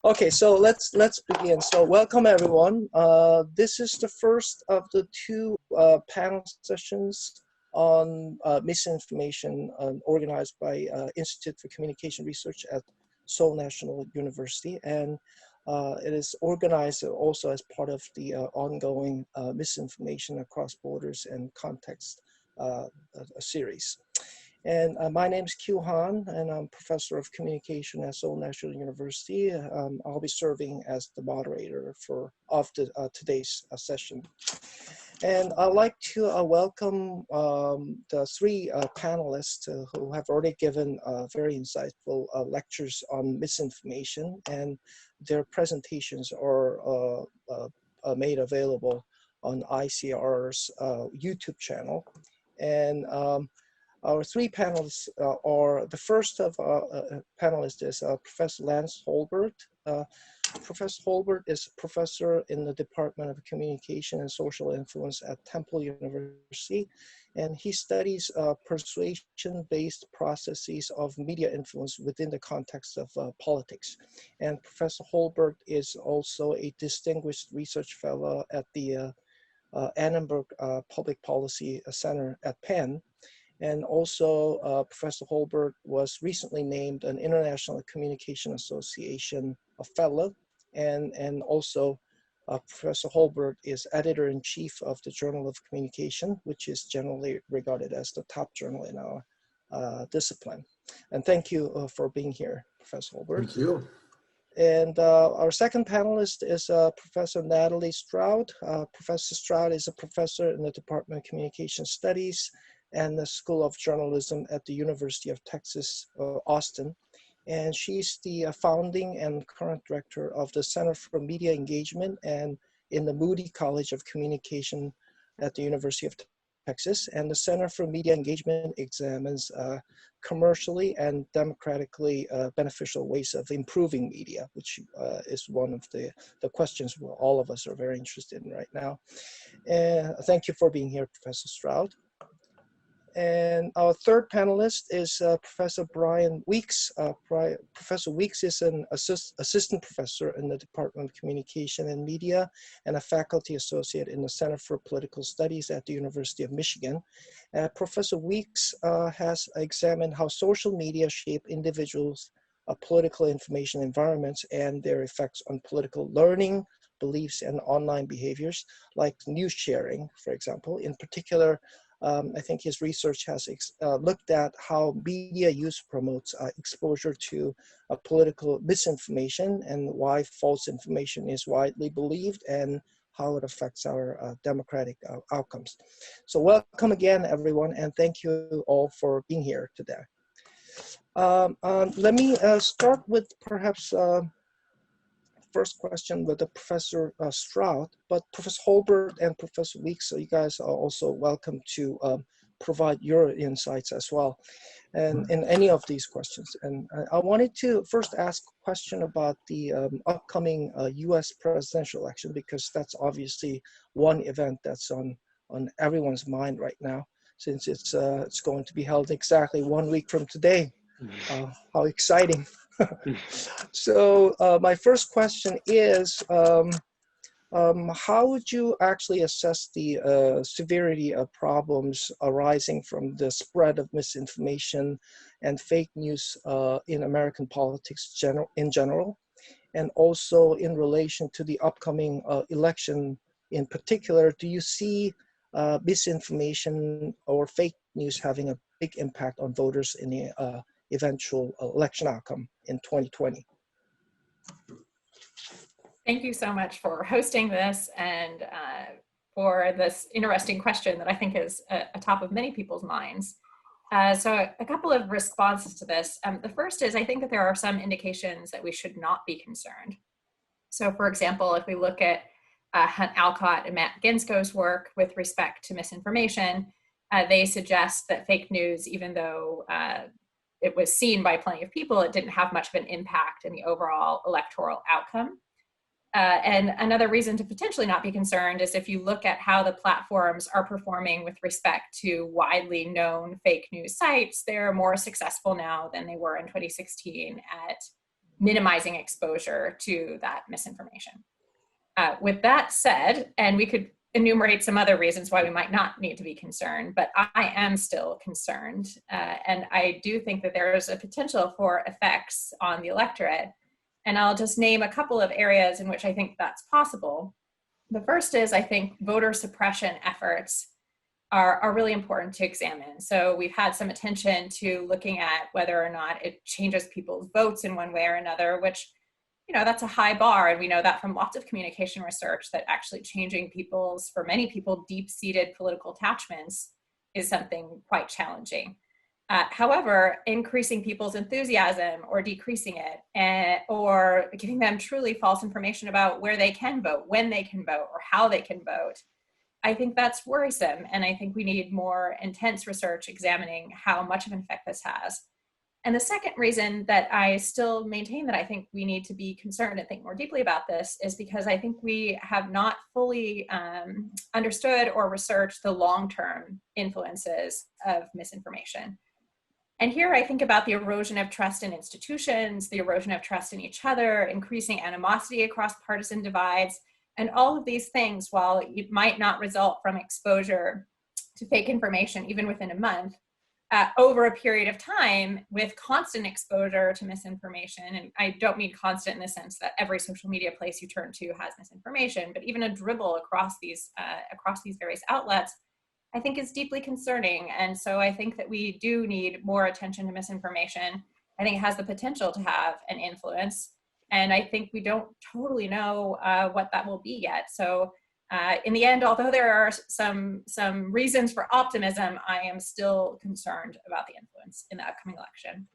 Okay, so let's begin. So welcome everyone. This is the first of the two panel sessions on misinformation organized by Institute for Communication Research at Seoul National University, and it is organized also as part of the ongoing Misinformation Across Borders and Context a series. And my name is Kyu Han, and I'm professor of communication at Seoul National University. I'll be serving as the moderator of today's session. And I'd like to welcome the three panelists who have already given very insightful lectures on misinformation, and their presentations are made available on ICR's YouTube channel. And our three panelists are, the first of panelists is Professor Lance Holbert. Professor Holbert is a professor in the Department of Communication and Social Influence at Temple University, and he studies persuasion-based processes of media influence within the context of politics. And Professor Holbert is also a distinguished research fellow at the Annenberg Public Policy Center at Penn. And also, Professor Holbert was recently named an International Communication Association fellow, and also Professor Holbert is editor-in-chief of the Journal of Communication, which is generally regarded as the top journal in our discipline. And thank you for being here, Professor Holbert. Thank you. And our second panelist is Professor Natalie Stroud. Professor Stroud is a professor in the Department of Communication Studies and the School of Journalism at the University of Texas, Austin. And she's the founding and current director of the Center for Media Engagement and in the Moody College of Communication at the University of Texas. And the Center for Media Engagement examines commercially and democratically beneficial ways of improving media, which is one of the questions all of us are very interested in right now. And thank you for being here, Professor Stroud. And our third panelist is Professor Brian Weeks. Professor Weeks is an assistant professor in the Department of Communication and Media and a faculty associate in the Center for Political Studies at the University of Michigan. Professor Weeks has examined how social media shape individuals' political information environments and their effects on political learning, beliefs, and online behaviors, like news sharing, for example. In particular, I think his research has looked at how media use promotes exposure to political misinformation and why false information is widely believed and how it affects our democratic outcomes. So welcome again, everyone, and thank you all for being here today. Let me start with perhaps first question with Professor Stroud, but Professor Holbert and Professor Weeks, so you guys are also welcome to provide your insights as well, and in any of these questions. And I wanted to first ask a question about the upcoming US presidential election, because that's obviously one event that's on everyone's mind right now, since it's going to be held exactly 1 week from today. How exciting. So my first question is, how would you actually assess the severity of problems arising from the spread of misinformation and fake news in American politics in general, and also in relation to the upcoming election in particular? Do you see misinformation or fake news having a big impact on voters in the eventual election outcome in 2020? Thank you so much for hosting this and for this interesting question that I think is atop of many people's minds. So a couple of responses to this. The first is, I think that there are some indications that we should not be concerned. So for example, if we look at Hunt Alcott and Matt Gensko's work with respect to misinformation, they suggest that fake news, even though it was seen by plenty of people, it didn't have much of an impact in the overall electoral outcome. And another reason to potentially not be concerned is if you look at how the platforms are performing with respect to widely known fake news sites, they're more successful now than they were in 2016 at minimizing exposure to that misinformation. With that said, and we could enumerate some other reasons why we might not need to be concerned, but I am still concerned. And I do think that there is a potential for effects on the electorate. And I'll just name a couple of areas in which I think that's possible. The first is, I think, voter suppression efforts are really important to examine. So we've had some attention to looking at whether or not it changes people's votes in one way or another, which, you know, that's a high bar. And we know that from lots of communication research that actually changing people's, for many people, deep-seated political attachments is something quite challenging. However, increasing people's enthusiasm or decreasing it, or giving them truly false information about where they can vote, when they can vote, or how they can vote, I think that's worrisome. And I think we need more intense research examining how much of an effect this has. And the second reason that I still maintain that I think we need to be concerned and think more deeply about this is because I think we have not fully understood or researched the long-term influences of misinformation. And here I think about the erosion of trust in institutions, the erosion of trust in each other, increasing animosity across partisan divides, and all of these things, while it might not result from exposure to fake information even within a month, over a period of time with constant exposure to misinformation, and I don't mean constant in the sense that every social media place you turn to has misinformation, but even a dribble across these various outlets, I think is deeply concerning. And so I think that we do need more attention to misinformation. I think it has the potential to have an influence. And I think we don't totally know what that will be yet. So in the end, although there are some reasons for optimism, I am still concerned about the influence in the upcoming election.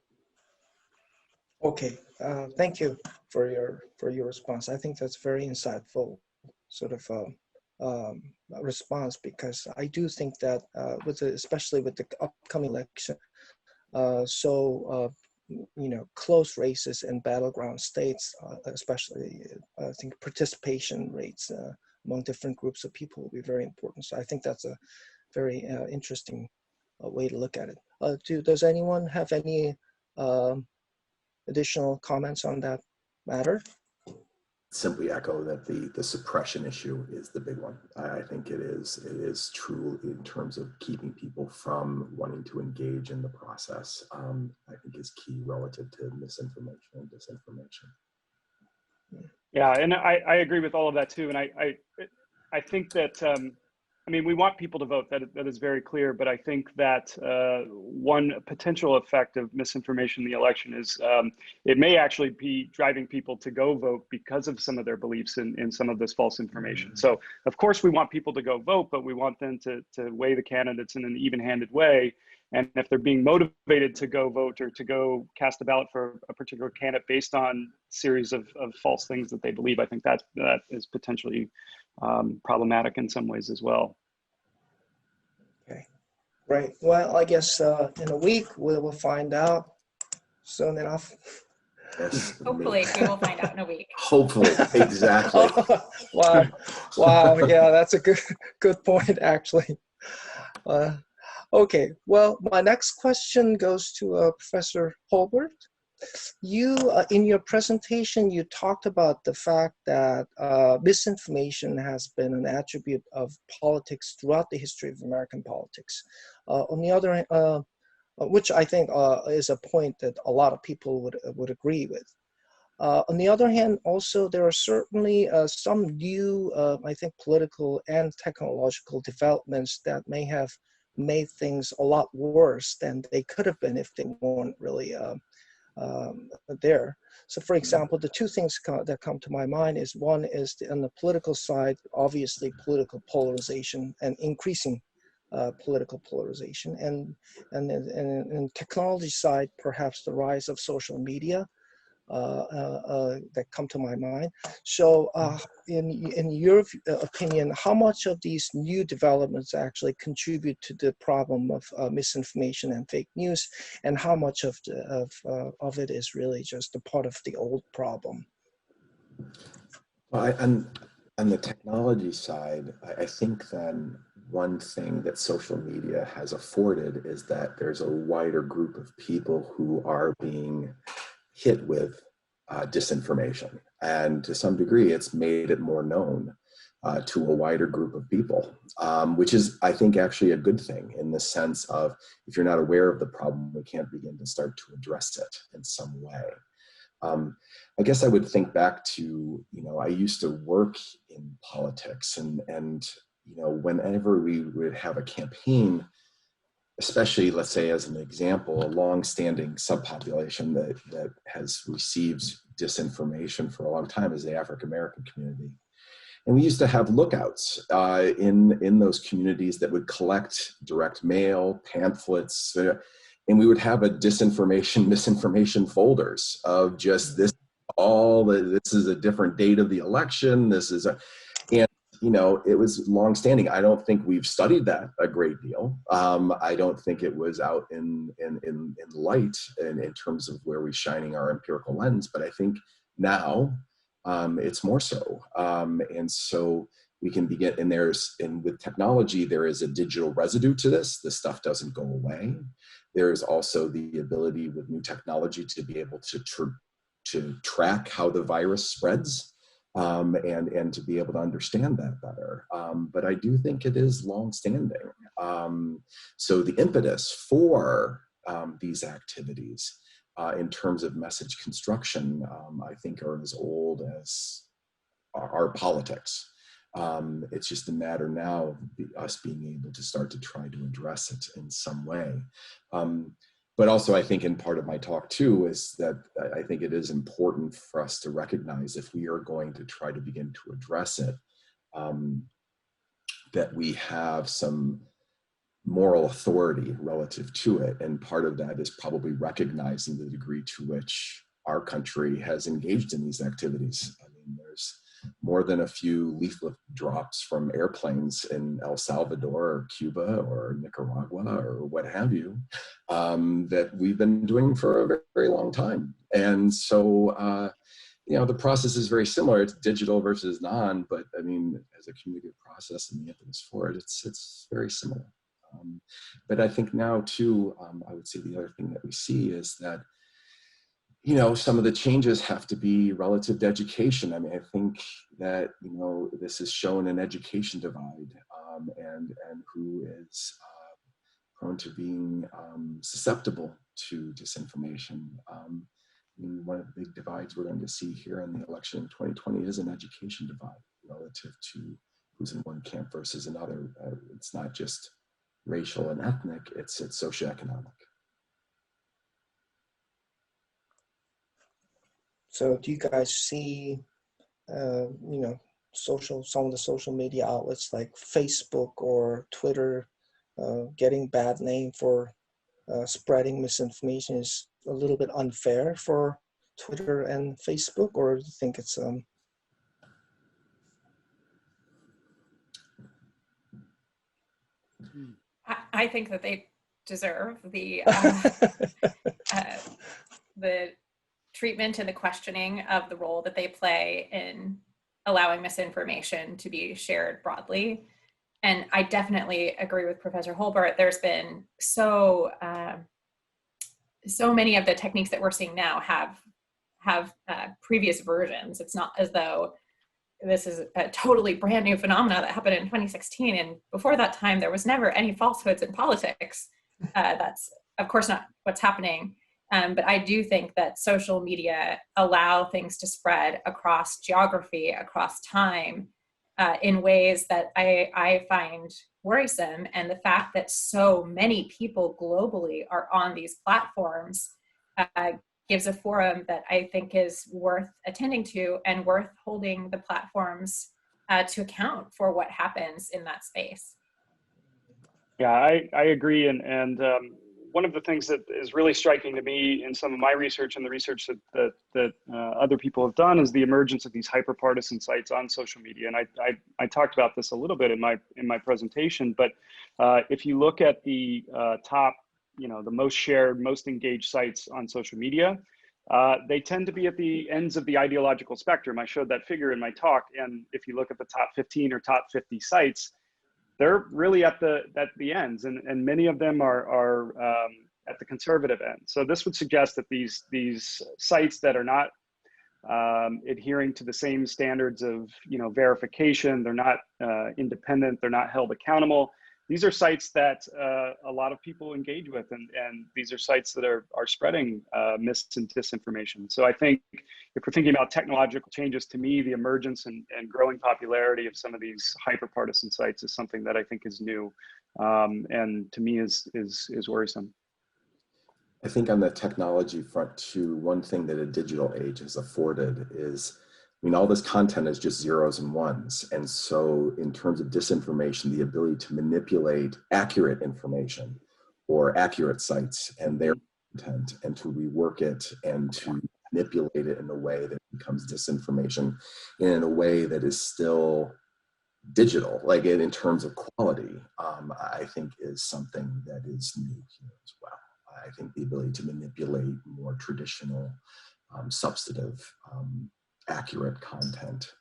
Okay, thank you for your response. I think that's very insightful sort of response, because I do think that especially with the upcoming election, you know, close races in battleground states, especially I think participation rates among different groups of people will be very important. So I think that's a very interesting way to look at it. Does anyone have any additional comments on that matter? Simply echo that the suppression issue is the big one. I think it is true in terms of keeping people from wanting to engage in the process. I think is key relative to misinformation and disinformation. Yeah, and I agree with all of that too. And I think that I mean, we want people to vote. That is very clear. But I think that one potential effect of misinformation in the election is it may actually be driving people to go vote because of some of their beliefs in some of this false information. So, of course, we want people to go vote, but we want them to weigh the candidates in an even-handed way. And if they're being motivated to go vote or to go cast a ballot for a particular candidate based on a series of false things that they believe, I think that is potentially problematic in some ways as well. Okay, right. Well, I guess in a week we will find out soon enough. Yes, Hopefully, we will find out in a week. Hopefully, exactly. Wow, wow. Yeah, that's a good point, actually. Okay. Well, my next question goes to Professor Holbert. You, in your presentation, you talked about the fact that misinformation has been an attribute of politics throughout the history of American politics. On the other hand, which I think is a point that a lot of people would agree with. On the other hand, also, there are certainly some new, I think, political and technological developments that may have made things a lot worse than they could have been if they weren't really there. So, for example, the two things that come to my mind is one is on the political side, obviously political polarization and increasing political polarization, and technology side, perhaps the rise of social media that come to my mind. So in your opinion, how much of these new developments actually contribute to the problem of misinformation and fake news, and how much of it is really just a part of the old problem? Well, on the technology side, I think then one thing that social media has afforded is that there's a wider group of people who are being hit with disinformation. And to some degree, it's made it more known to a wider group of people, which is, I think, actually a good thing in the sense of if you're not aware of the problem, we can't begin to start to address it in some way. I guess I would think back to, I used to work in politics and whenever we would have a campaign, especially, let's say, as an example, a long-standing subpopulation that has received disinformation for a long time is the African-American community. And we used to have lookouts in those communities that would collect direct mail, pamphlets, and we would have a misinformation folders of just this, this is a different date of the election, and it was longstanding. I don't think we've studied that a great deal. I don't think it was out in light in terms of where we're shining our empirical lens, but I think now it's more so. And so we can begin, and with technology, there is a digital residue to this. This stuff doesn't go away. There is also the ability with new technology to be able to track how the virus spreads. And to be able to understand that better. But I do think it is longstanding. So the impetus for these activities in terms of message construction, I think are as old as our politics. It's just a matter now of us being able to start to try to address it in some way. But also, I think in part of my talk too is that I think it is important for us to recognize if we are going to try to begin to address it, that we have some moral authority relative to it. And part of that is probably recognizing the degree to which our country has engaged in these activities. I mean, there's more than a few leaflet drops from airplanes in El Salvador or Cuba or Nicaragua or what have you that we've been doing for a very, very long time. And so, the process is very similar. It's digital versus non, but I mean, as a communicative process and the impetus for it, it's very similar. But I think now too, I would say the other thing that we see is that some of the changes have to be relative to education. I mean, I think that, this has shown an education divide and who is prone to being susceptible to disinformation. One of the big divides we're going to see here in the election in 2020 is an education divide relative to who's in one camp versus another. It's not just racial and ethnic, it's socioeconomic. So do you guys see, some of the social media outlets like Facebook or Twitter getting bad name for spreading misinformation is a little bit unfair for Twitter and Facebook, or do you think it's I think that they deserve the treatment and the questioning of the role that they play in allowing misinformation to be shared broadly. And I definitely agree with Professor Holbert. There's been so many of the techniques that we're seeing now have previous versions. It's not as though this is a totally brand new phenomena that happened in 2016. And before that time, there was never any falsehoods in politics. That's, of course, not what's happening. But I do think that social media allow things to spread across geography, across time, in ways that I find worrisome. And the fact that so many people globally are on these platforms gives a forum that I think is worth attending to and worth holding the platforms to account for what happens in that space. Yeah, I agree. And one of the things that is really striking to me in some of my research and the research that other people have done is the emergence of these hyperpartisan sites on social media. And I talked about this a little bit in my presentation, but if you look at the top, the most shared, most engaged sites on social media, they tend to be at the ends of the ideological spectrum. I showed that figure in my talk. And if you look at the top 15 or top 50 sites, they're really at the ends, and many of them are at the conservative end. So this would suggest that these sites that are not adhering to the same standards of, verification. They're not independent. They're not held accountable. These are sites that a lot of people engage with, and these are sites that are spreading mis and disinformation. So I think if we're thinking about technological changes, to me, the emergence and growing popularity of some of these hyper-partisan sites is something that I think is new, and to me is worrisome. I think on the technology front too, one thing that a digital age has afforded is, all this content is just zeros and ones. And so in terms of disinformation, the ability to manipulate accurate information or accurate sites and their content and to rework it and to manipulate it in a way that becomes disinformation in a way that is still digital, like in terms of quality, I think is something that is new here as well. I think the ability to manipulate more traditional, substantive, accurate content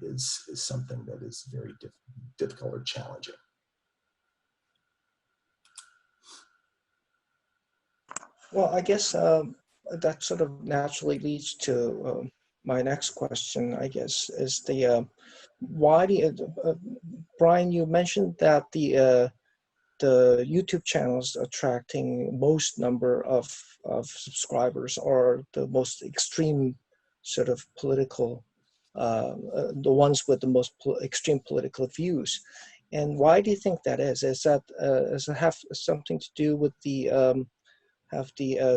is something that is very difficult or challenging. Well, I guess that sort of naturally leads to my next question, I guess, is the why do you, Brian, you mentioned that the YouTube channels attracting most number of subscribers are the most extreme sort of political, the ones with the most extreme political views. And why do you think that is? Is that does it have something to do with the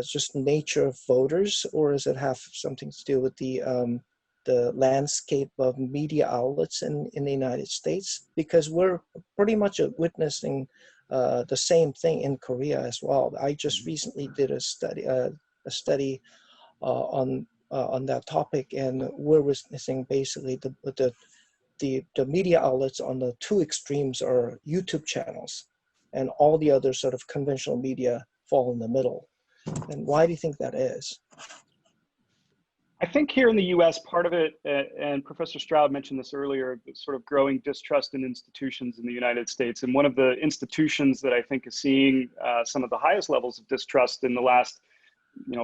just nature of voters, or does it have something to do with the landscape of media outlets in the United States? Because we're pretty much witnessing the same thing in Korea as well. I just recently did a study on that topic, and we're witnessing basically the media outlets on the two extremes are YouTube channels, and all the other sort of conventional media fall in the middle. And why do you think that is? I think here in the US, part of it, and Professor Stroud mentioned this earlier, sort of growing distrust in institutions in the United States. And one of the institutions that I think is seeing some of the highest levels of distrust in the last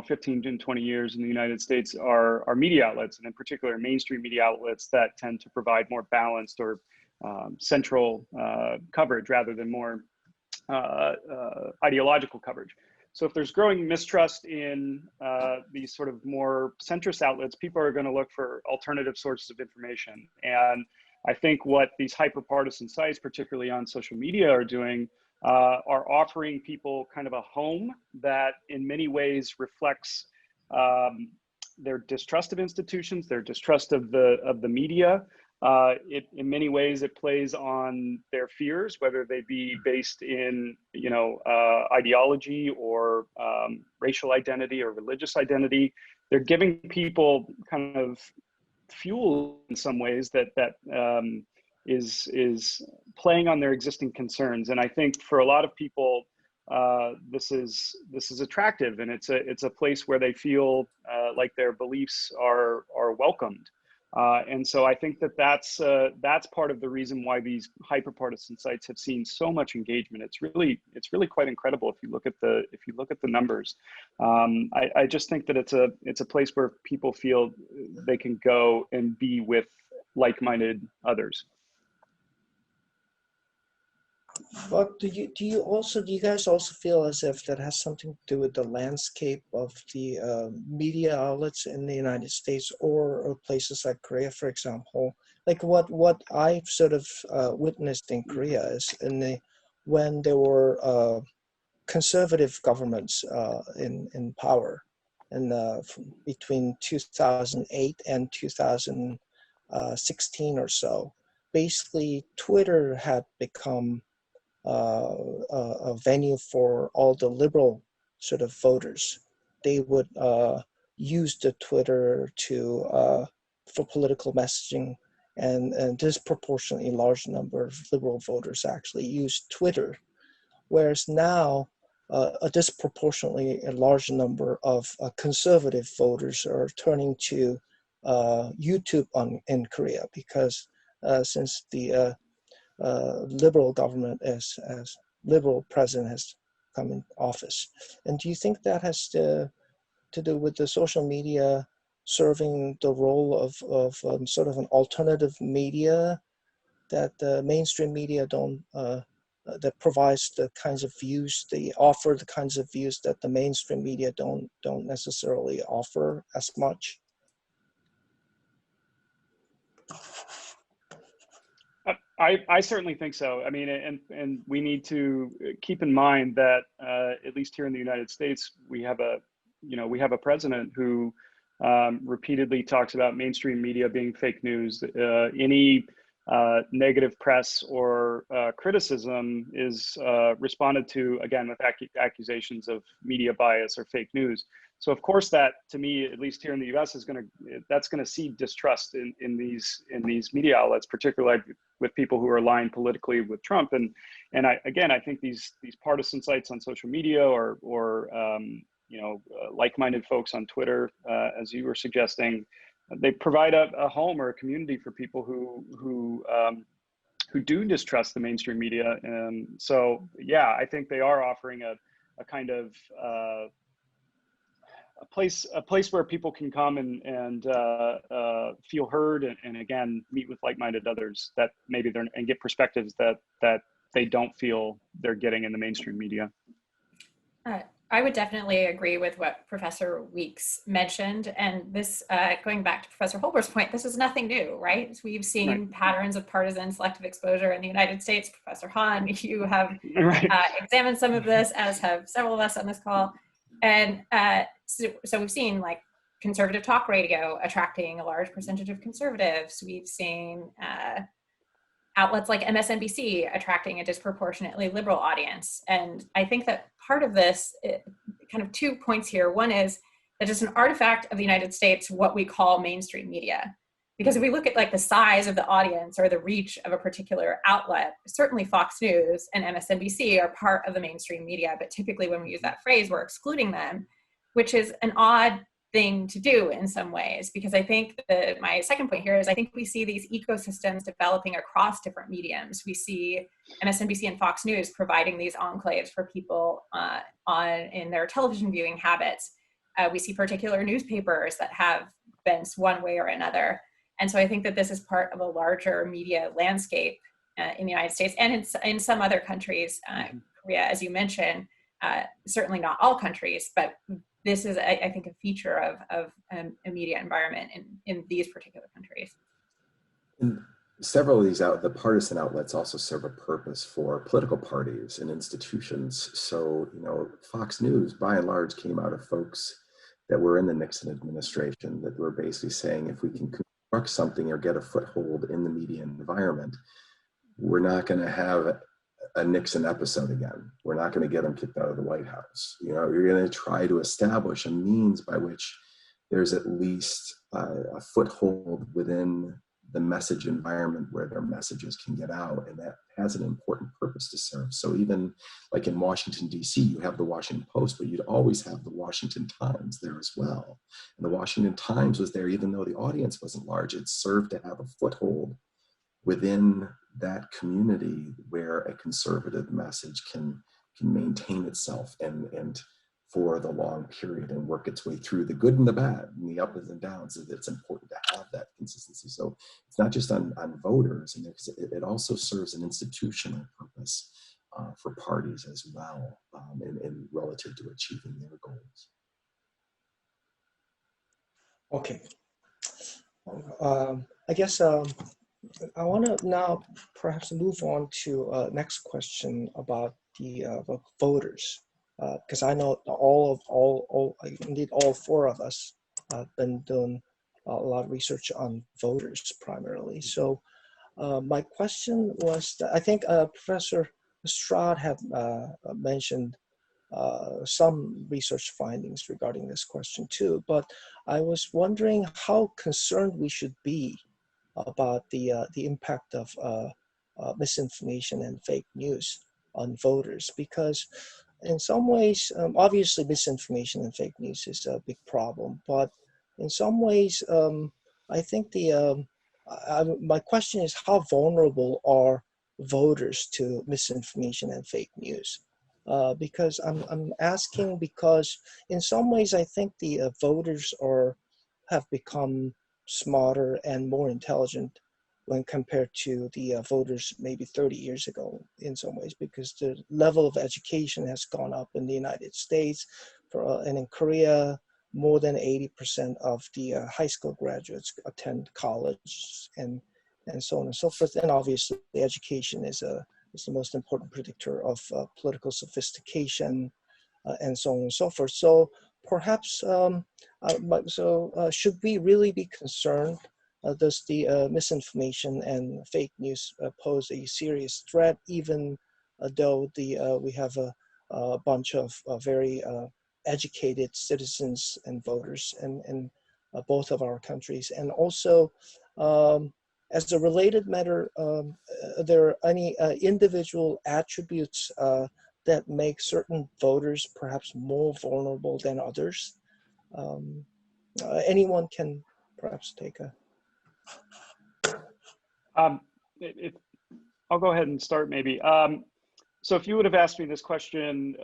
15 to 20 years in the United States are media outlets, and in particular mainstream media outlets that tend to provide more balanced or central coverage rather than more ideological coverage. So if there's growing mistrust in these sort of more centrist outlets, people are going to look for alternative sources of information. And I think what these hyper-partisan sites, particularly on social media, are doing are offering people kind of a home that in many ways reflects their distrust of institutions, their distrust of the media. In many ways, it plays on their fears, whether they be based in, ideology or racial identity or religious identity. They're giving people kind of fuel in some ways that is playing on their existing concerns. And I think for a lot of people, this is attractive, and it's a place where they feel like their beliefs are welcomed. And so I think that's part of the reason why these hyper-partisan sites have seen so much engagement. It's really quite incredible if you look at the numbers. I just think that it's a place where people feel they can go and be with like-minded others. But do you guys also feel as if that has something to do with the landscape of the media outlets in the United States or places like Korea, for example? Like what I've sort of witnessed in Korea is when there were conservative governments in power, and between 2008 and 2016 or so, basically Twitter had become a venue for all the liberal sort of voters. They would use the Twitter for political messaging, and disproportionately large number of liberal voters actually use Twitter, whereas now a disproportionately large number of conservative voters are turning to YouTube in Korea, because since the liberal government as liberal president has come in office. And do you think that has to do with the social media serving the role of sort of an alternative media that the mainstream media don't, that provides the kinds of views, they offer the kinds of views that the mainstream media don't necessarily offer as much? I certainly think so. I mean, and we need to keep in mind that at least here in the United States, we have a president who repeatedly talks about mainstream media being fake news. Any negative press or criticism is responded to, again, with accusations of media bias or fake news. So of course that, to me, at least here in the U.S., that's gonna seed distrust in these media outlets, particularly with people who are aligned politically with Trump. And I think these partisan sites on social media or like-minded folks on Twitter, as you were suggesting, they provide a home or a community for people who do distrust the mainstream media. And so, yeah, I think they are offering a kind of a place where people can come and feel heard and again meet with like-minded others that maybe and get perspectives that they don't feel they're getting in the mainstream media. I would definitely agree with what Professor Weeks mentioned, and this going back to Professor Holbert's point, this is nothing new, right? So we've seen patterns of partisan selective exposure in the United States. Professor Hahn, you have examined some of this, as have several of us on this call. And so we've seen like conservative talk radio attracting a large percentage of conservatives. We've seen outlets like MSNBC attracting a disproportionately liberal audience. And I think that part of this, kind of 2 points here. One is that it's an artifact of the United States, what we call mainstream media. Because if we look at like the size of the audience or the reach of a particular outlet, certainly Fox News and MSNBC are part of the mainstream media, but typically when we use that phrase, we're excluding them, which is an odd thing to do in some ways, because I think that my second point here is I think we see these ecosystems developing across different mediums. We see MSNBC and Fox News providing these enclaves for people in their television viewing habits. We see particular newspapers that have bent one way or another. And so I think that this is part of a larger media landscape in the United States and in some other countries, Korea, as you mentioned, certainly not all countries, but this is, I think, a feature of a media environment in these particular countries. And several of these the partisan outlets also serve a purpose for political parties and institutions. So, Fox News, by and large, came out of folks that were in the Nixon administration that were basically saying, if we can construct something or get a foothold in the media environment, we're not going to have a Nixon episode again. We're not going to get them kicked out of the White House. You're going to try to establish a means by which there's at least a foothold within the message environment where their messages can get out, and that has an important purpose to serve. So even like in Washington, D.C., you have the Washington Post, but you'd always have the Washington Times there as well. And the Washington Times was there even though the audience wasn't large. It served to have a foothold within that community where a conservative message can maintain itself and for the long period and work its way through the good and the bad and the ups and downs. It's important to have that consistency. So it's not just on voters, and it also serves an institutional purpose for parties as well in relative to achieving their goals. Okay. I guess I want to now perhaps move on to next question about the voters, because I know indeed all four of us have been doing a lot of research on voters primarily. So my question was that I think Professor Stroud had mentioned some research findings regarding this question too, but I was wondering how concerned we should be about the impact of misinformation and fake news on voters, because in some ways, obviously misinformation and fake news is a big problem, but in some ways, I think my question is how vulnerable are voters to misinformation and fake news? Because I'm asking because in some ways I think the voters are have become smarter and more intelligent when compared to the voters maybe 30 years ago in some ways, because the level of education has gone up in the United States. And in Korea, more than 80% of the high school graduates attend college, and so on and so forth. And obviously, the education is the most important predictor of political sophistication, and so on and so forth. So perhaps, should we really be concerned? Does the misinformation and fake news pose a serious threat, even though we have a bunch of very educated citizens and voters in both of our countries? And also, as a related matter, are there any individual attributes that make certain voters perhaps more vulnerable than others? Anyone can perhaps take a... I'll go ahead and start maybe. So if you would have asked me this question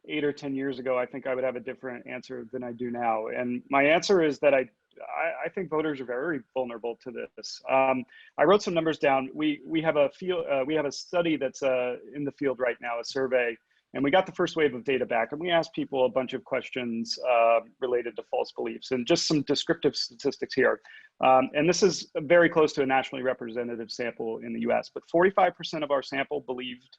8 or 10 years ago, I think I would have a different answer than I do now. And my answer is that I think voters are very vulnerable to this. I wrote some numbers down. We have a study that's in the field right now, a survey, and we got the first wave of data back, and we asked people a bunch of questions related to false beliefs, and just some descriptive statistics here. And this is very close to a nationally representative sample in the US, but 45% of our sample believed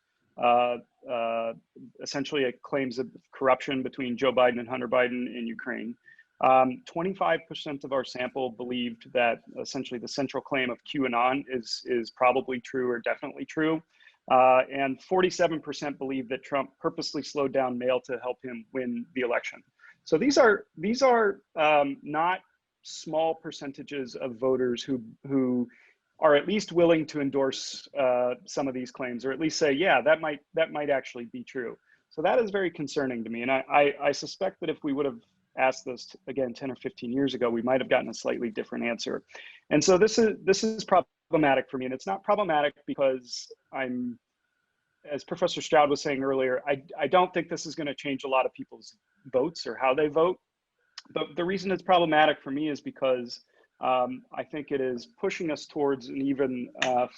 essentially claims of corruption between Joe Biden and Hunter Biden in Ukraine. 25% of our sample believed that essentially the central claim of QAnon is probably true or definitely true. And 47% believe that Trump purposely slowed down mail to help him win the election. So these are not small percentages of voters who are at least willing to endorse some of these claims, or at least say, yeah, that might actually be true. So that is very concerning to me. And I suspect that if we would have asked this again 10 or 15 years ago, we might have gotten a slightly different answer. And so this is problematic for me. And it's not problematic because as Professor Stroud was saying earlier, I don't think this is going to change a lot of people's votes or how they vote. But the reason it's problematic for me is because I think it is pushing us towards an even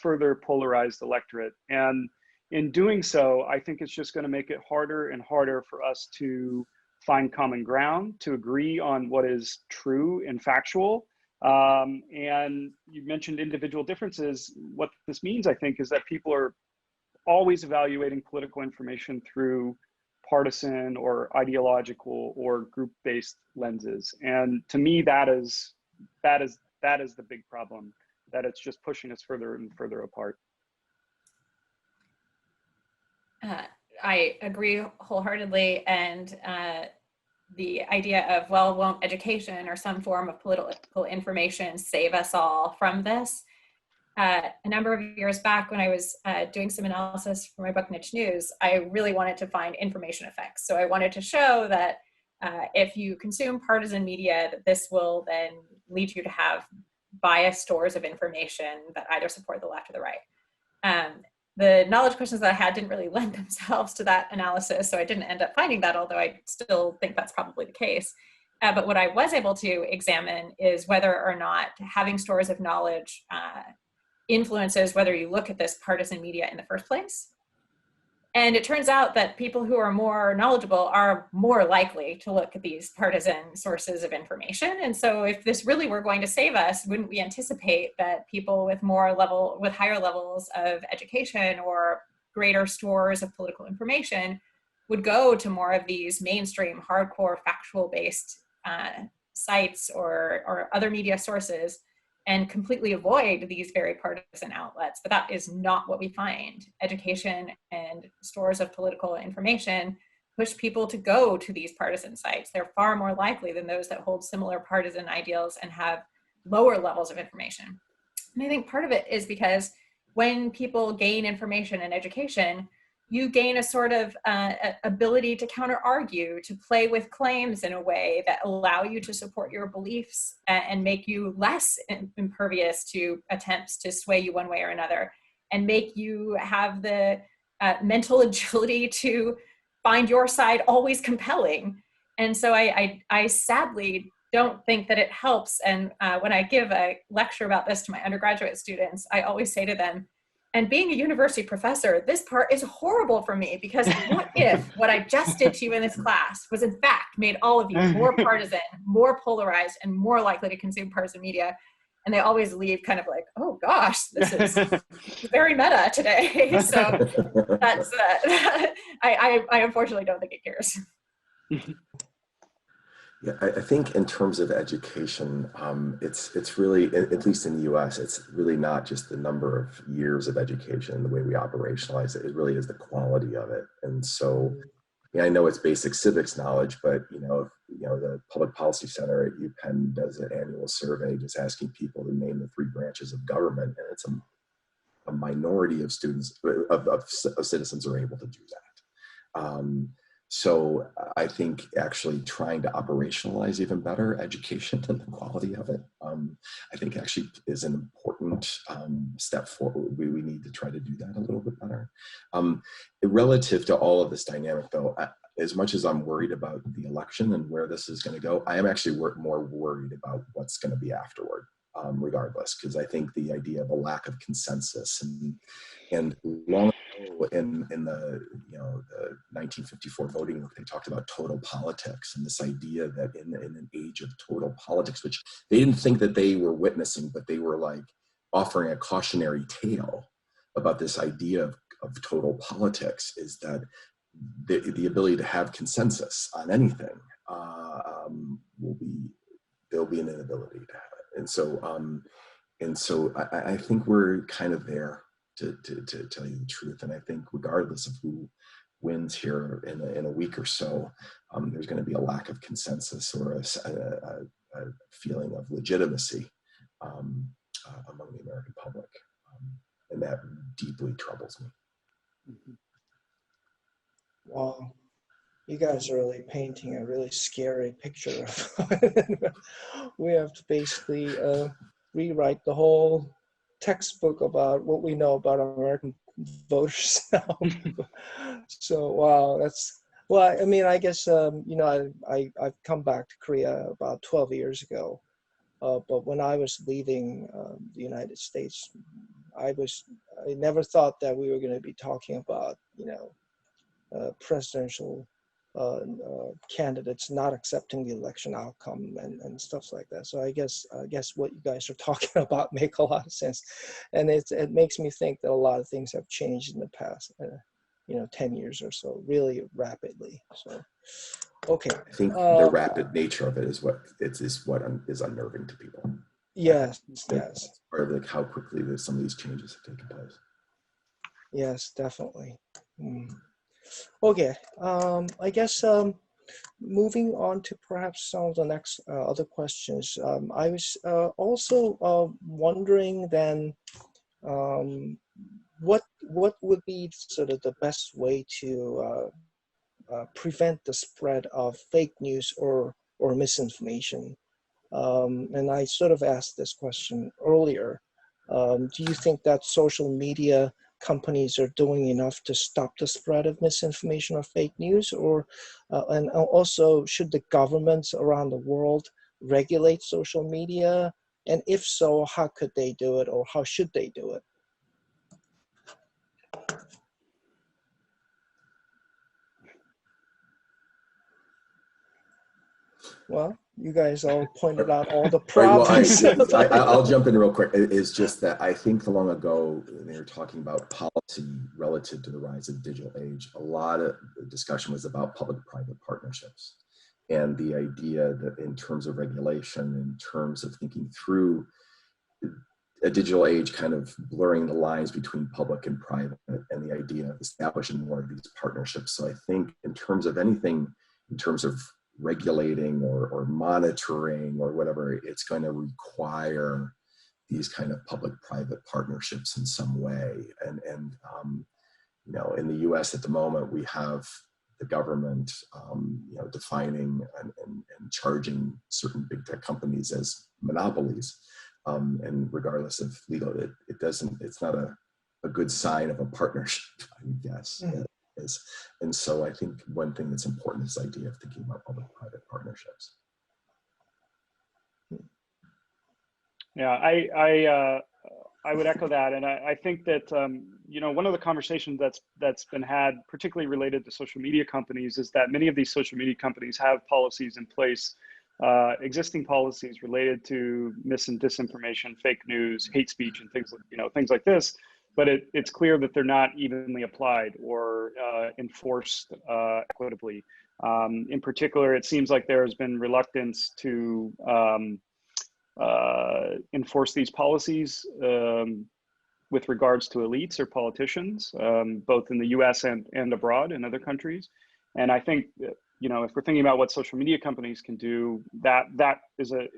further polarized electorate. And in doing so, I think it's just going to make it harder and harder for us to find common ground, to agree on what is true and factual. And you mentioned individual differences. What this means, I think, is that people are always evaluating political information through partisan or ideological or group-based lenses. And to me, that is the big problem, that it's just pushing us further and further apart. I agree wholeheartely. And the idea of, well, won't education or some form of political information save us all from this? A number of years back when I was doing some analysis for my book, Niche News, I really wanted to find information effects. So I wanted to show that if you consume partisan media, that this will then lead you to have biased stores of information that either support the left or the right. The knowledge questions that I had didn't really lend themselves to that analysis, so I didn't end up finding that, although I still think that's probably the case. But what I was able to examine is whether or not having stores of knowledge influences whether you look at this partisan media in the first place. And it turns out that people who are more knowledgeable are more likely to look at these partisan sources of information. And so if this really were going to save us, wouldn't we anticipate that people with higher levels of education or greater stores of political information would go to more of these mainstream, hardcore, factual-based sites or other media sources and completely avoid these very partisan outlets? But that is not what we find. Education and stores of political information push people to go to these partisan sites. They're far more likely than those that hold similar partisan ideals and have lower levels of information. And I think part of it is because when people gain information and education, you gain a sort of ability to counter-argue, to play with claims in a way that allow you to support your beliefs and make you less impervious to attempts to sway you one way or another, and make you have the mental agility to find your side always compelling. And so I sadly don't think that it helps. And when I give a lecture about this to my undergraduate students, I always say to them, and being a university professor, this part is horrible for me, because what if what I just did to you in this class was in fact made all of you more partisan, more polarized, and more likely to consume partisan media? And they always leave kind of like, oh gosh, this is very meta today. So that's, I unfortunately don't think it cares. Yeah, I think in terms of education, it's really, at least in the US, it's really not just the number of years of education and the way we operationalize it. It really is the quality of it. And so, I know it's basic civics knowledge, but the Public Policy Center at UPenn does an annual survey just asking people to name the 3 branches of government, and it's a minority of students, of citizens are able to do that. So I think actually trying to operationalize even better education and the quality of it, I think actually is an important step forward. We need to try to do that a little bit better. Relative to all of this dynamic though, as much as I'm worried about the election and where this is going to go, I am actually more worried about what's going to be afterward, regardless, because I think the idea of a lack of consensus and long ago in the the 1954 voting book, they talked about total politics and this idea that in an age of total politics, which they didn't think that they were witnessing, but they were like offering a cautionary tale about this idea of total politics, is that the ability to have consensus on anything there'll be an inability to have it. And so I think we're kind of there to tell you the truth. And I think regardless of who wins here in a week or so, there's going to be a lack of consensus or a feeling of legitimacy among the American public. And that deeply troubles me. Mm-hmm. Wow. You guys are really painting a really scary picture. We have to basically rewrite the whole textbook about what we know about American voters now. So, wow, well, I mean, I guess, I've come back to Korea about 12 years ago. But when I was leaving the United States, I never thought that we were going to be talking about, presidential candidates not accepting the election outcome and stuff like that. So I guess what you guys are talking about make a lot of sense, and it makes me think that a lot of things have changed in the past, 10 years or so, really rapidly. So, okay. I think the rapid nature of it is what is unnerving to people. Yes. That's part of like how quickly some of these changes have taken place. Yes, definitely. Okay, I guess moving on to perhaps some of the next other questions. I was also wondering then, what would be sort of the best way to prevent the spread of fake news or misinformation? And I sort of asked this question earlier. Do you think that social media companies are doing enough to stop the spread of misinformation or fake news, and also should the governments around the world regulate social media? And if so, how could they do it, or how should they do it? Well, you guys all pointed out all the problems. I'll jump in real quick. It's just that I think long ago, they were talking about policy relative to the rise of the digital age. A lot of the discussion was about public-private partnerships and the idea that in terms of regulation, in terms of thinking through a digital age, kind of blurring the lines between public and private, and the idea of establishing more of these partnerships. So I think in terms of anything, in terms of regulating or monitoring or whatever, it's going to require these kind of public-private partnerships in some way. And in the U.S. at the moment, we have the government, defining and charging certain big tech companies as monopolies. And regardless of legal, it's not a good sign of a partnership, I would guess. Mm-hmm. And so I think one thing that's important is the idea of thinking about public-private partnerships. Yeah, I would echo that, and I think that you know, one of the conversations that's been had, particularly related to social media companies, is that many of these social media companies have policies in place, existing policies related to mis and disinformation, fake news, hate speech, and things like this. But it's clear that they're not evenly applied or enforced equitably. In particular, it seems like there has been reluctance to enforce these policies with regards to elites or politicians, both in the US and abroad in other countries. And I think, you know, if we're thinking about what social media companies can do, that is a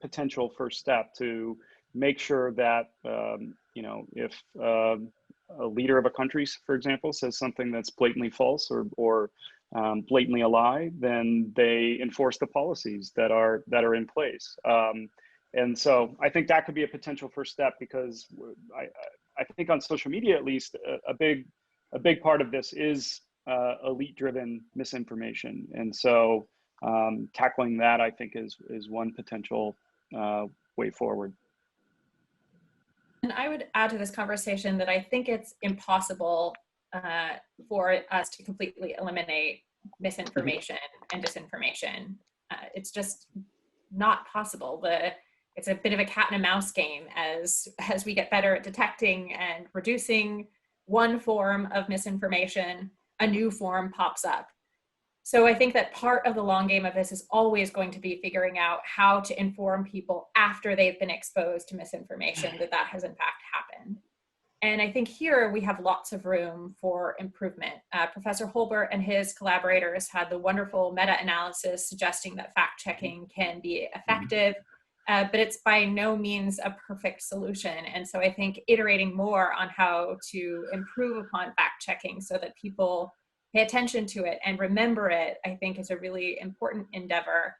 potential first step to make sure that, you know, if a leader of a country, for example, says something that's blatantly false or blatantly a lie, then they enforce the policies that are in place. And so I think that could be a potential first step, because I think on social media, at least, a big part of this is elite-driven misinformation. And so tackling that, I think, is one potential way forward. And I would add to this conversation that I think it's impossible for us to completely eliminate misinformation and disinformation. It's just not possible. It's a bit of a cat and a mouse game as we get better at detecting and reducing one form of misinformation, a new form pops up. So I think that part of the long game of this is always going to be figuring out how to inform people after they've been exposed to misinformation that has in fact happened. And I think here we have lots of room for improvement. Professor Holbert and his collaborators had the wonderful meta-analysis suggesting that fact-checking can be effective, but it's by no means a perfect solution. And so I think iterating more on how to improve upon fact-checking so that people pay attention to it and remember it, I think, is a really important endeavor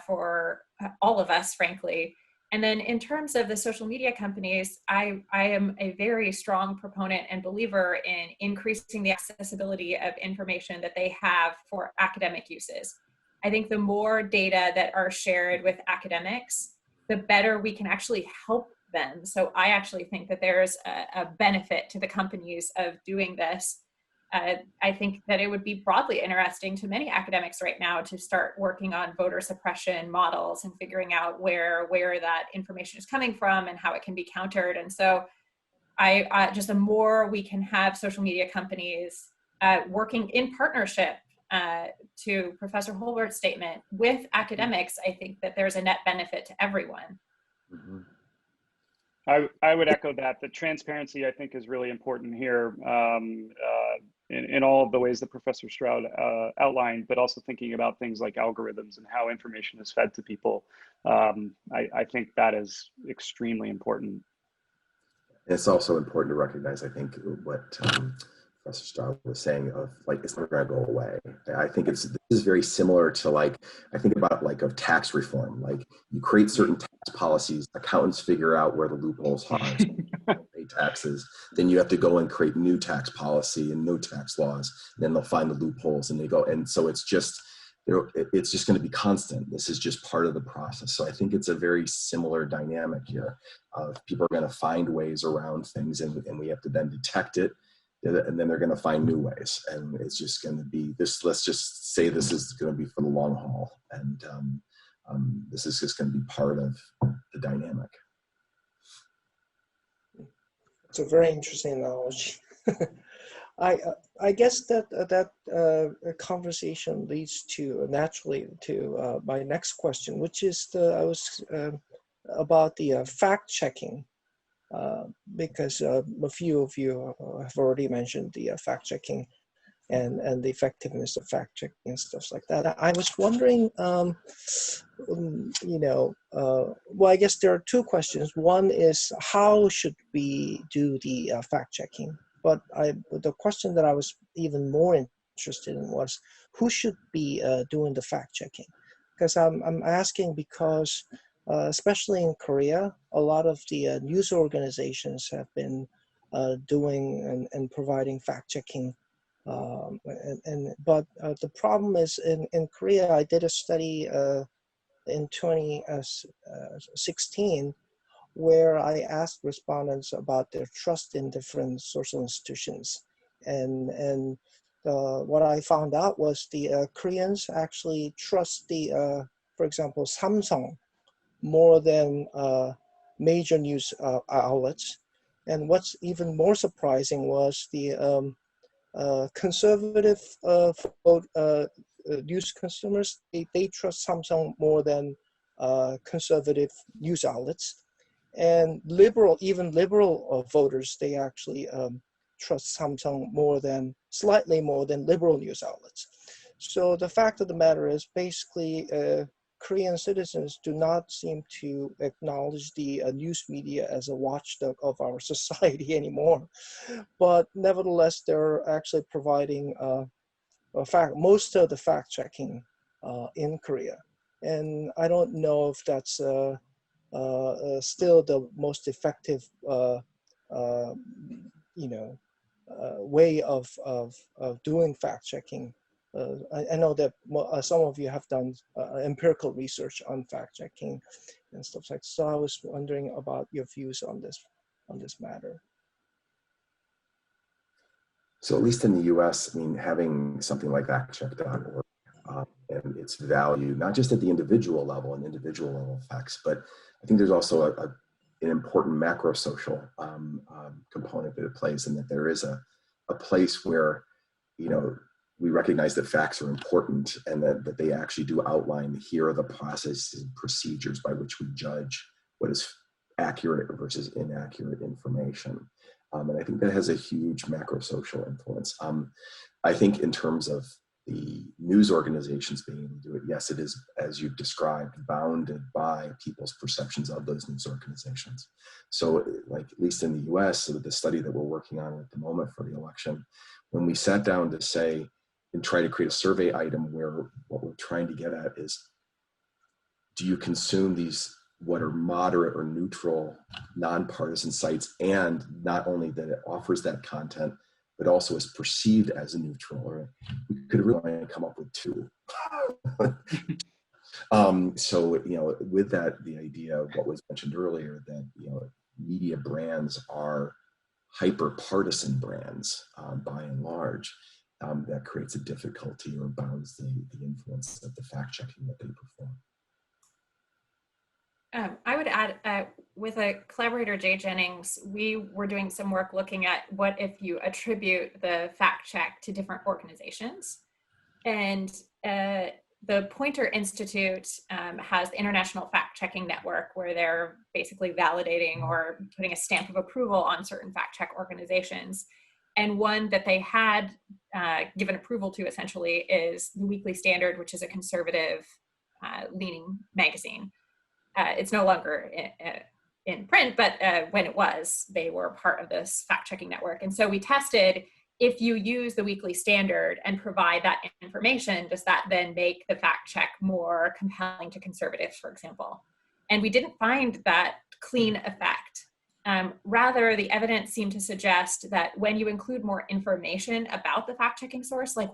for all of us, frankly. And then in terms of the social media companies, I am a very strong proponent and believer in increasing the accessibility of information that they have for academic uses. I think the more data that are shared with academics, the better we can actually help them. So I actually think that there's a benefit to the companies of doing this. I think that it would be broadly interesting to many academics right now to start working on voter suppression models and figuring out where that information is coming from and how it can be countered. And so just the more we can have social media companies working in partnership, to Professor Holbert's statement, with academics, I think that there's a net benefit to everyone. Mm-hmm. I would echo that. The transparency, I think, is really important here. In all of the ways that Professor Stroud outlined, but also thinking about things like algorithms and how information is fed to people. I think that is extremely important. It's also important to recognize, I think, what Professor Stroud was saying of, like, it's never going to go away. I think this is very similar to, like, I think about, like, of tax reform. Like, you create certain tax policies, accountants figure out where the loopholes are, pay taxes, then you have to go and create new tax policy and new tax laws, and then they'll find the loopholes and they go, and so it's just going to be constant. This is just part of the process. So I think it's a very similar dynamic here. People are going to find ways around things, and we have to then detect it, and then they're going to find new ways. And it's just going to be this, let's just say this is going to be for the long haul. And this is just going to be part of the dynamic. It's a very interesting analogy. I guess that conversation leads to naturally to my next question, which is about the fact checking, because a few of you have already mentioned the fact checking and the effectiveness of fact checking and stuff like that. I was wondering, well, I guess there are two questions. One is, how should we do the fact checking? But the question that I was even more interested in was, who should be doing the fact checking? Because I'm asking because, especially in Korea, a lot of the news organizations have been doing and providing fact checking. But the problem is in Korea, I did a study in 2016 where I asked respondents about their trust in different social institutions. And what I found out was the Koreans actually trust the, for example, Samsung more than major news outlets. And what's even more surprising was the conservative news consumers, they trust Samsung more than conservative news outlets. And even liberal voters, they actually trust Samsung slightly more than liberal news outlets. So the fact of the matter is basically Korean citizens do not seem to acknowledge the news media as a watchdog of our society anymore. But nevertheless, they're actually providing most of the fact checking in Korea. And I don't know if that's still the most effective way of doing fact checking. I know that some of you have done empirical research on fact checking and stuff like that. So I was wondering about your views on this matter. So at least in the US, I mean, having something like factcheck.org and its value, not just at the individual level and individual level effects, but I think there's also an important macro social component that it plays, and that there is a place where, we recognize that facts are important, and that they actually do outline, here are the processes and procedures by which we judge what is accurate versus inaccurate information. And I think that has a huge macro social influence. I think in terms of the news organizations being able to do it, yes, it is, as you've described, bounded by people's perceptions of those news organizations. So like, at least in the US, so the study that we're working on at the moment for the election, when we sat down to say, and try to create a survey item where what we're trying to get at is, do you consume these what are moderate or neutral, nonpartisan sites, and not only that it offers that content, but also is perceived as neutral? Or we could really come up with two. So, with that, the idea of what was mentioned earlier, that, media brands are hyper-partisan brands by and large, that creates a difficulty or bounds the influence of the fact-checking that they perform. I would add, with a collaborator, Jay Jennings, we were doing some work looking at what if you attribute the fact check to different organizations. And the Poynter Institute has the International Fact Checking Network, where they're basically validating or putting a stamp of approval on certain fact check organizations. And one that they had given approval to, essentially, is the Weekly Standard, which is a conservative leaning magazine. It's no longer in print, but when it was, they were part of this fact-checking network. And so we tested, if you use the Weekly Standard and provide that information, does that then make the fact check more compelling to conservatives, for example? And we didn't find that clean effect. Rather, the evidence seemed to suggest that when you include more information about the fact-checking source, like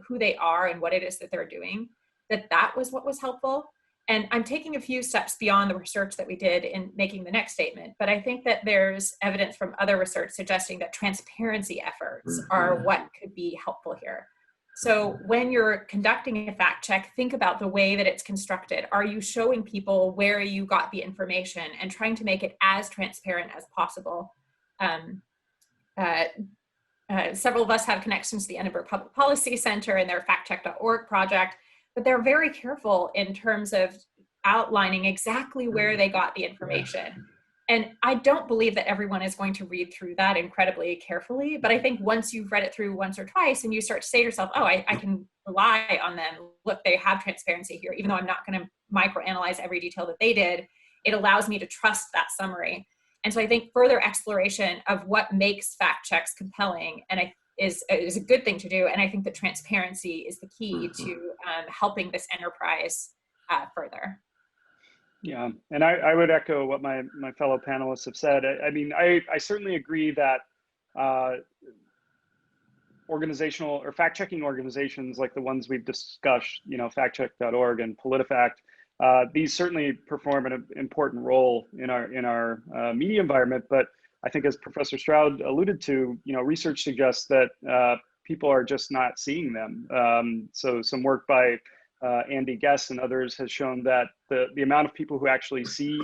who they are and what it is that they're doing, that was what was helpful. And I'm taking a few steps beyond the research that we did in making the next statement, but I think that there's evidence from other research suggesting that transparency efforts are what could be helpful here. So when you're conducting a fact check, think about the way that it's constructed. Are you showing people where you got the information and trying to make it as transparent as possible? Several of us have connections to the Edinburgh Public Policy Center and their factcheck.org project, but they're very careful in terms of outlining exactly where they got the information. And I don't believe that everyone is going to read through that incredibly carefully, but I think once you've read it through once or twice and you start to say to yourself, oh, I can rely on them. Look, they have transparency here. Even though I'm not going to microanalyze every detail that they did, it allows me to trust that summary. And so I think further exploration of what makes fact checks compelling is a good thing to do. And I think that transparency is the key to helping this enterprise further. Yeah, and I would echo what my fellow panelists have said. I mean, I certainly agree that organizational or fact-checking organizations like the ones we've discussed, factcheck.org and PolitiFact, these certainly perform an important role in our media environment. But I think, as Professor Stroud alluded to, research suggests that people are just not seeing them. So some work by Andy Guess and others has shown that the amount of people who actually see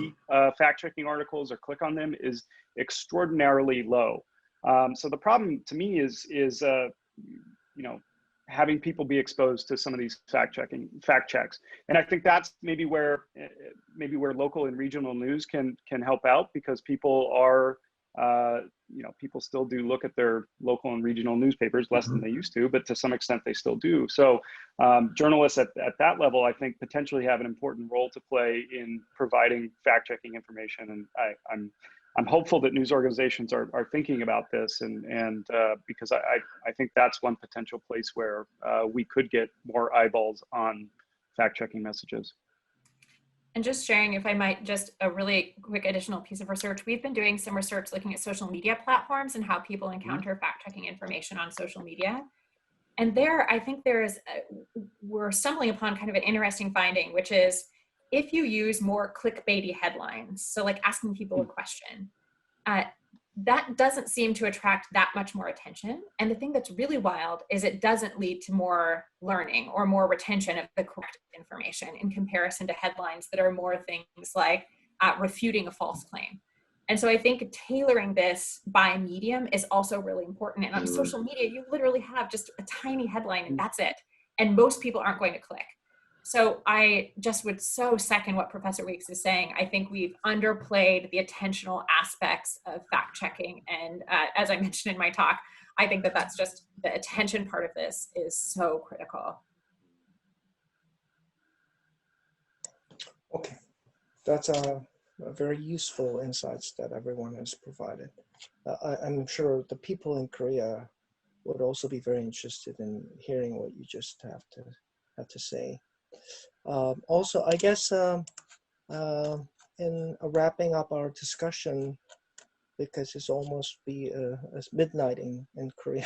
fact-checking articles or click on them is extraordinarily low. So the problem to me is having people be exposed to some of these fact checks. And I think that's maybe where local and regional news can help out, because people are, people still do look at their local and regional newspapers less than they used to, but to some extent they still do. So journalists at that level, I think, potentially have an important role to play in providing fact-checking information. And I'm hopeful that news organizations are thinking about this, and because I think that's one potential place where we could get more eyeballs on fact-checking messages. And just sharing, if I might, just a really quick additional piece of research. We've been doing some research looking at social media platforms and how people encounter fact-checking information on social media. And there, I think we're stumbling upon kind of an interesting finding, which is, if you use more clickbaity headlines, so like asking people a question, that doesn't seem to attract that much more attention. And the thing that's really wild is it doesn't lead to more learning or more retention of the correct information in comparison to headlines that are more things like refuting a false claim. And so I think tailoring this by medium is also really important. And on social media, you literally have just a tiny headline and that's it. And most people aren't going to click. So I just would so second what Professor Weeks is saying. I think we've underplayed the attentional aspects of fact checking. And as I mentioned in my talk, I think that's just the attention part of this is so critical. Okay, that's a very useful insights that everyone has provided. I'm sure the people in Korea would also be very interested in hearing what you just have to say. Also, I guess in wrapping up our discussion, because it's almost it's midnight in Korea.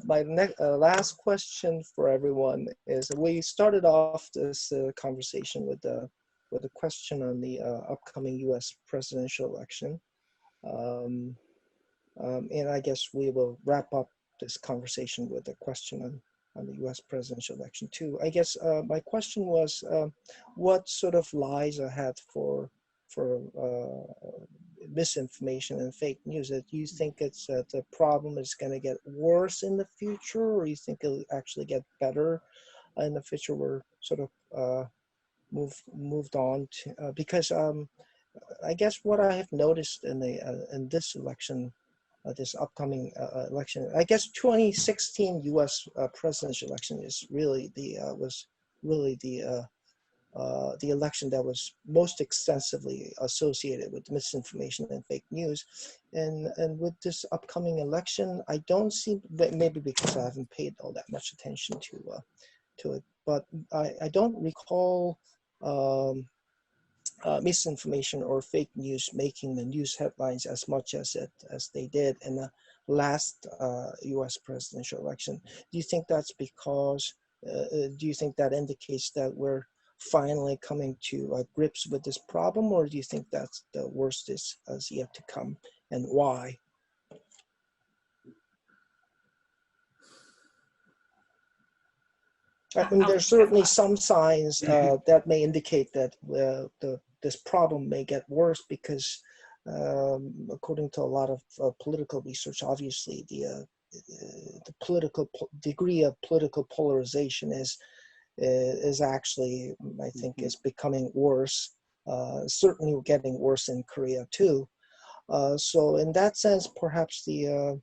My last question for everyone is: we started off this conversation with a question on the upcoming U.S. presidential election, and I guess we will wrap up this conversation with a question on the U.S. presidential election too. I guess my question was, what sort of lies ahead for misinformation and fake news? Do you think it's the problem is going to get worse in the future, or you think it'll actually get better in the future? We're sort of moved on to because I guess what I have noticed in this election. This upcoming election, I guess 2016 U.S. presidential election is really the election that was most extensively associated with misinformation and fake news, and with this upcoming election, I don't see, maybe because I haven't paid all that much attention to it, but I don't recall misinformation or fake news making the news headlines as much as they did in the last U.S. presidential election. Do you think that's because, do you think that indicates that we're finally coming to grips with this problem, or do you think that's the worst is yet to come, and why? I mean, there's certainly some signs that may indicate that this problem may get worse because, according to a lot of political research, obviously the degree of political polarization is actually, I think, is becoming worse. Certainly getting worse in Korea too. So in that sense, perhaps people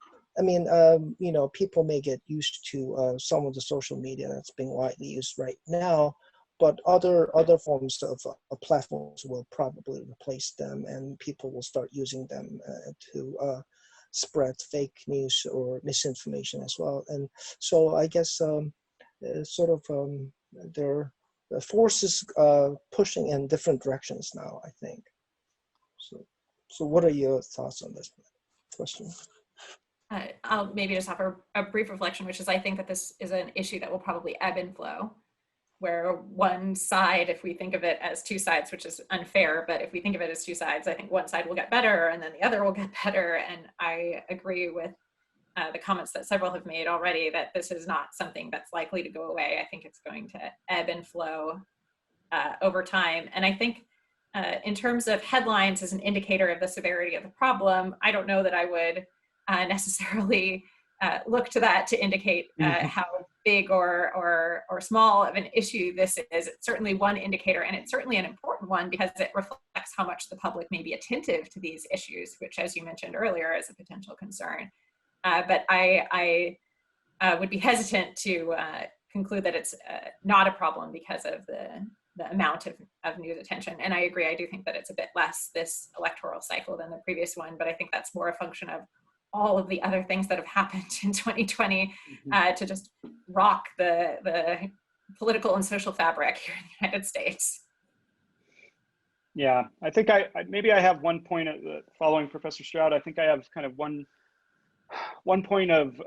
may get used to some of the social media that's being widely used right now, but other forms of platforms will probably replace them, and people will start using them to spread fake news or misinformation as well. And so I guess there are forces pushing in different directions now, I think. So what are your thoughts on this question? I'll maybe just offer a brief reflection, which is I think that this is an issue that will probably ebb and flow. where one side, if we think of it as two sides, which is unfair, but if we think of it as two sides, I think one side will get better and then the other will get better. And I agree with the comments that several have made already that this is not something that's likely to go away. I think it's going to ebb and flow over time. And I think in terms of headlines as an indicator of the severity of the problem, I don't know that I would necessarily look to that to indicate how big or small of an issue this is. It's certainly one indicator, and it's certainly an important one because it reflects how much the public may be attentive to these issues, which, as you mentioned earlier, is a potential concern. But I would be hesitant to conclude that it's not a problem because of the amount of news attention. And I agree, I do think that it's a bit less this electoral cycle than the previous one, but I think that's more a function of all of the other things that have happened in 2020 to just rock the political and social fabric here in the United States. Yeah, I think maybe I have one point following Professor Stroud. I think I have kind of one point of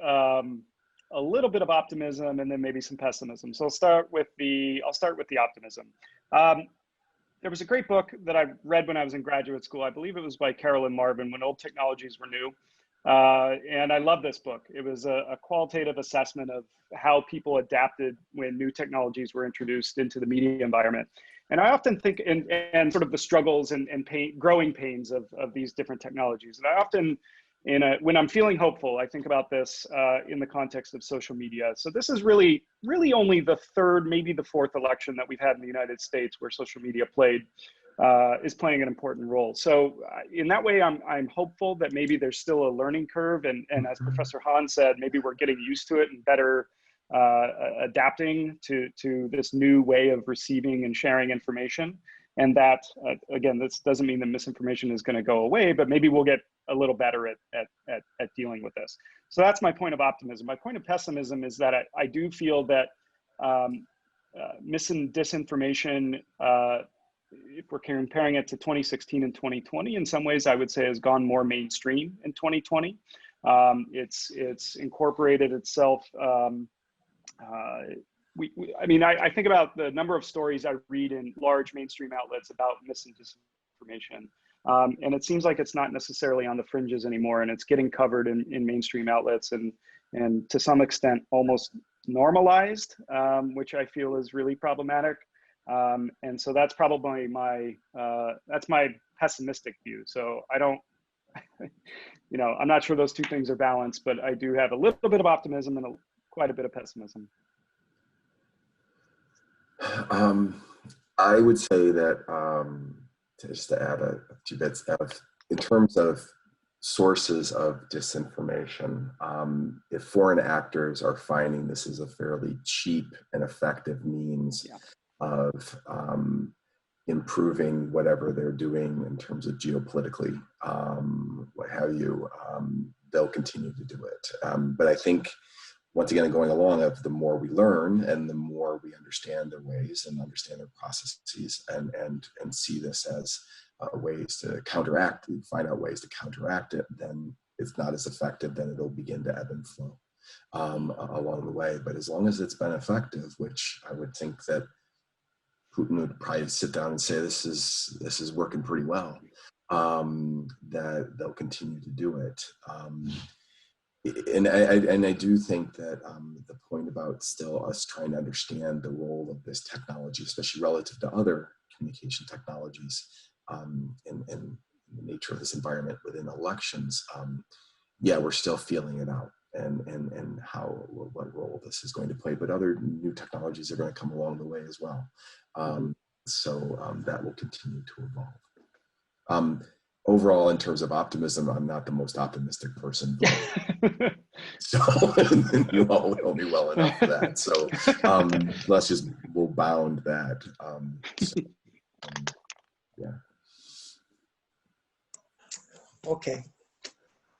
a little bit of optimism and then maybe some pessimism. So I'll start with the optimism. There was a great book that I read when I was in graduate school. I believe it was by Carolyn Marvin, When Old Technologies Were New. And I love this book. It was a qualitative assessment of how people adapted when new technologies were introduced into the media environment. And I often think, and sort of the struggles and growing pains of these different technologies. And I often, when I'm feeling hopeful, I think about this in the context of social media. So this is really only the third, maybe the fourth election that we've had in the United States where social media is playing an important role. So in that way, I'm hopeful that maybe there's still a learning curve. And as Professor Hahn said, maybe we're getting used to it and better adapting to this new way of receiving and sharing information. And that, again, this doesn't mean that misinformation is going to go away, but maybe we'll get a little better at dealing with this. So that's my point of optimism. My point of pessimism is that I do feel that mis and disinformation, if we're comparing it to 2016 and 2020, in some ways I would say has gone more mainstream in 2020. It's incorporated itself. I think about the number of stories I read in large mainstream outlets about mis and disinformation. And it seems like it's not necessarily on the fringes anymore, and it's getting covered in mainstream outlets and to some extent almost normalized, which I feel is really problematic. And so that's probably that's my pessimistic view. So I don't, I'm not sure those two things are balanced, but I do have a little bit of optimism and quite a bit of pessimism. I would say that, just to add a few bits in terms of sources of disinformation, if foreign actors are finding this is a fairly cheap and effective means of improving whatever they're doing in terms of geopolitically, what have you, they'll continue to do it. But I think, once again, going along, the more we learn and the more we understand their ways and understand their processes and see this as ways to counteract, find out ways to counteract it, then it's not as effective, then it'll begin to ebb and flow along the way. But as long as it's been effective, which I would think that Putin would probably sit down and say, this is working pretty well, that they'll continue to do it. And I do think that the point about still us trying to understand the role of this technology, especially relative to other communication technologies, and the nature of this environment within elections, we're still feeling it out and what role this is going to play. But other new technologies are going to come along the way as well. So that will continue to evolve. Overall, in terms of optimism, I'm not the most optimistic person. So you all know me well enough for that. So we'll bound that. Okay.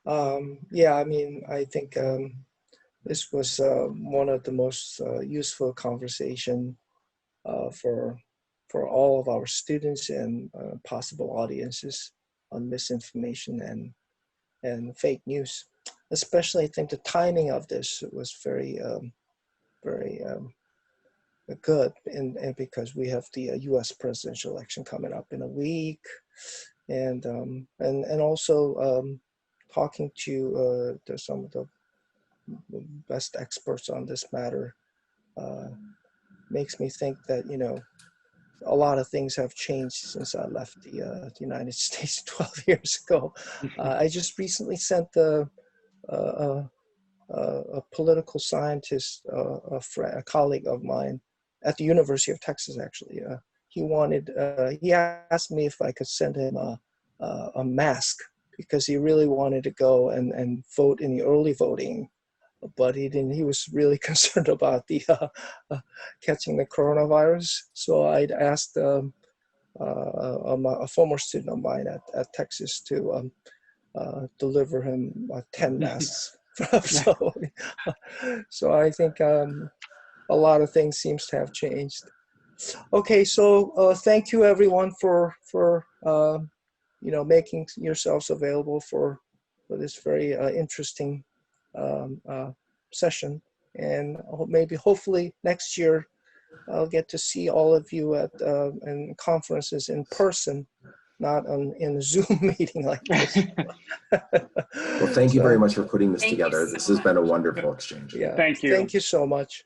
I think this was one of the most useful conversation for all of our students and possible audiences on misinformation and fake news. Especially, I think the timing of this was very good, and because we have the U.S. presidential election coming up in a week, and also talking to some of the best experts on this matter makes me think that, you know, a lot of things have changed since I left the United States 12 years ago. I just recently sent a political scientist, a colleague of mine at the University of Texas, actually. He asked me if I could send him a mask, because he really wanted to go and vote in the early voting, but he didn't. He was really concerned about the catching the coronavirus. So I'd asked a former student of mine at Texas to deliver him 10 masks. So I think a lot of things seems to have changed. Okay, so thank you everyone for you know, making yourselves available for this very interesting session, and maybe hopefully next year I'll get to see all of you at in conferences in person, not in a Zoom meeting like this. Well, thank you very much for putting this together. This has been a wonderful exchange. Yeah, Thank you. Thank you so much.